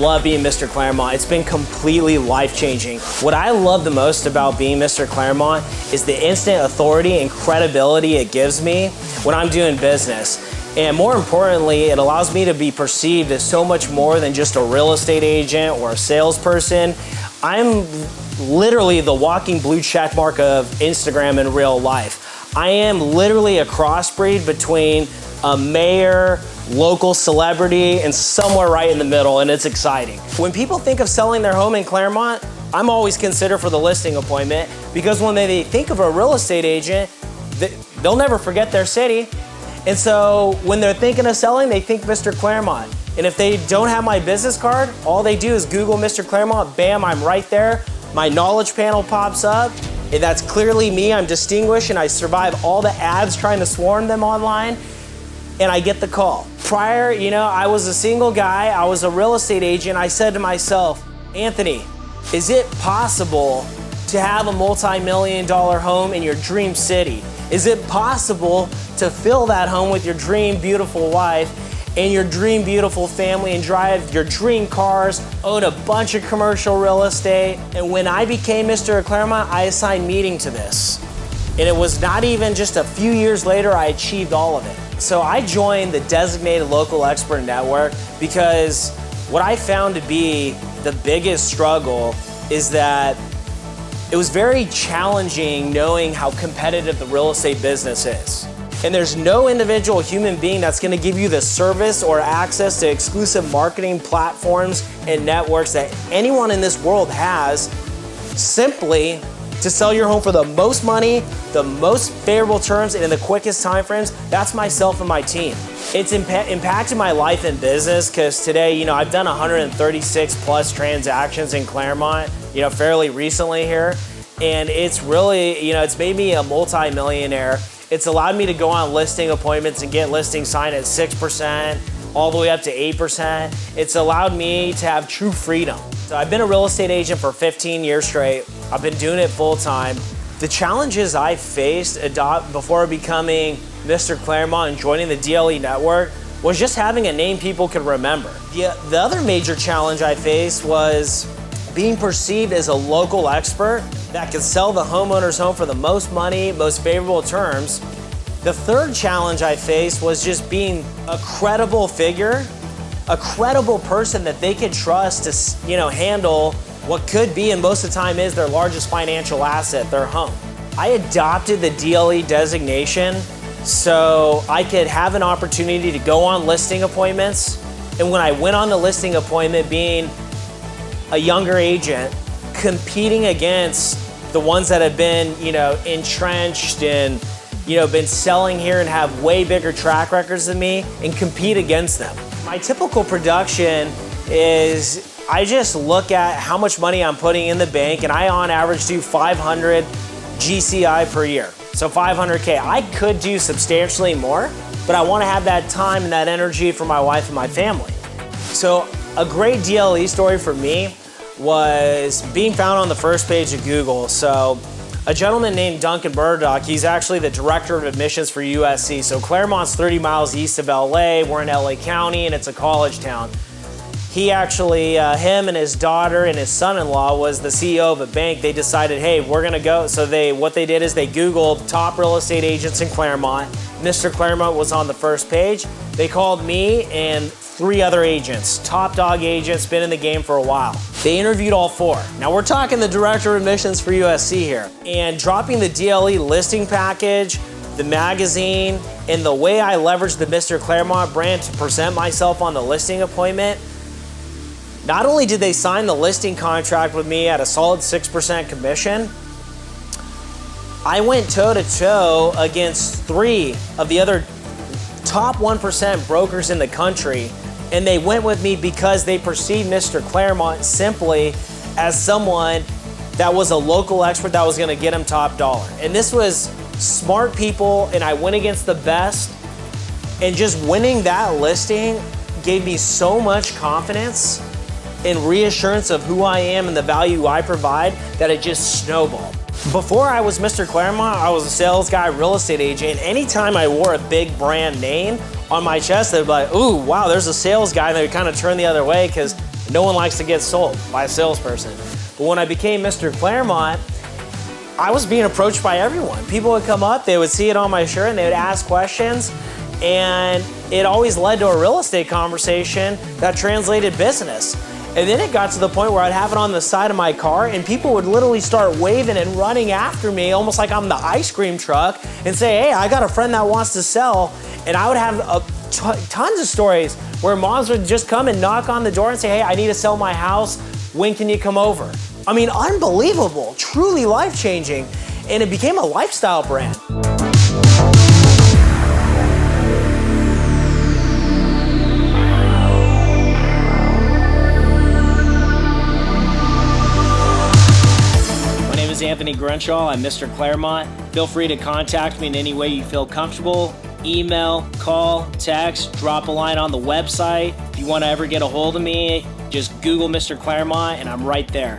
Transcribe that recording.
love being Mr. Claremont. It's been completely life-changing. What I love the most about being Mr. Claremont is the instant authority and credibility it gives me when I'm doing business. And more importantly, it allows me to be perceived as so much more than just a real estate agent or a salesperson. I'm literally the walking blue check mark of Instagram in real life. I am literally a crossbreed between a mayor, local celebrity, and somewhere right in the middle, and it's exciting. When people think of selling their home in Claremont, I'm always considered for the listing appointment, because when they think of a real estate agent, they'll never forget their city. And so when they're thinking of selling, they think Mr. Claremont. And if they don't have my business card, all they do is Google Mr. Claremont, bam, I'm right there. My knowledge panel pops up, and that's clearly me. I'm distinguished, and I survive all the ads trying to swarm them online, and I get the call. Prior, I was a single guy, I was a real estate agent. I said to myself, Anthony, is it possible to have a multi-million-dollar home in your dream city? Is it possible to fill that home with your dream beautiful wife and your dream beautiful family and drive your dream cars, own a bunch of commercial real estate? And when I became Mr. Claremont, I assigned meaning to this. And it was not even just a few years later I achieved all of it. So I joined the Designated Local Expert Network because what I found to be the biggest struggle is that it was very challenging knowing how competitive the real estate business is. And there's no individual human being that's gonna give you the service or access to exclusive marketing platforms and networks that anyone in this world has simply to sell your home for the most money, the most favorable terms, and in the quickest timeframes. That's myself and my team. It's impacted my life and business because today, I've done 136 plus transactions in Claremont, fairly recently here. And it's really, it's made me a multi-millionaire. It's allowed me to go on listing appointments and get listings signed at 6%, all the way up to 8%. It's allowed me to have true freedom. So I've been a real estate agent for 15 years straight. I've been doing it full time. The challenges I faced before becoming Mr. Claremont and joining the DLE network was just having a name people could remember. The other major challenge I faced was being perceived as a local expert that could sell the homeowner's home for the most money, most favorable terms. The third challenge I faced was just being a credible figure, a credible person that they could trust to, handle what could be, and most of the time is, their largest financial asset, their home. I adopted the DLE designation so I could have an opportunity to go on listing appointments. And when I went on the listing appointment, being a younger agent, competing against the ones that have been, entrenched and, been selling here and have way bigger track records than me, and compete against them. My typical production is I just look at how much money I'm putting in the bank, and I on average do 500 GCI per year. So 500K. I could do substantially more, but I want to have that time and that energy for my wife and my family. So a great DLE story for me was being found on the first page of Google. So a gentleman named Duncan Murdoch, he's actually the director of admissions for USC. So Claremont's 30 miles east of LA. We're in LA County, and it's a college town. He actually, him and his daughter and his son-in-law was the CEO of a bank. They decided, hey, we're gonna go. So what they did is they Googled top real estate agents in Claremont. Mr. Claremont was on the first page. They called me and 3 other agents, top dog agents, been in the game for a while. They interviewed all 4. Now we're talking the director of admissions for USC here. And dropping the DLE listing package, the magazine, and the way I leveraged the Mr. Claremont brand to present myself on the listing appointment, not only did they sign the listing contract with me at a solid 6% commission, I went toe-to-toe against 3 of the other top 1% brokers in the country, and they went with me because they perceived Mr. Claremont simply as someone that was a local expert that was gonna get them top dollar. And this was smart people, and I went against the best, and just winning that listing gave me so much confidence and reassurance of who I am and the value I provide that it just snowballed. Before I was Mr. Claremont, I was a sales guy, real estate agent. Anytime I wore a big brand name on my chest, they'd be like, ooh, wow, there's a sales guy. And they would kind of turn the other way because No one likes to get sold by a salesperson. But when I became Mr. Claremont, I was being approached by everyone. People would come up, they would see it on my shirt, and they would ask questions, and it always led to a real estate conversation that translated business. And then it got to the point where I'd have it on the side of my car, and people would literally start waving and running after me, almost like I'm the ice cream truck, and say, hey, I got a friend that wants to sell. And I would have tons of stories where moms would just come and knock on the door and say, hey, I need to sell my house. When can you come over? I mean, unbelievable, truly life-changing, and it became a lifestyle brand. My name is Anthony Grenshaw. I'm Mr. Claremont. Feel free to contact me in any way you feel comfortable. Email, call, text, drop a line on the website. If you want to ever get a hold of me, just Google Mr. Claremont and I'm right there.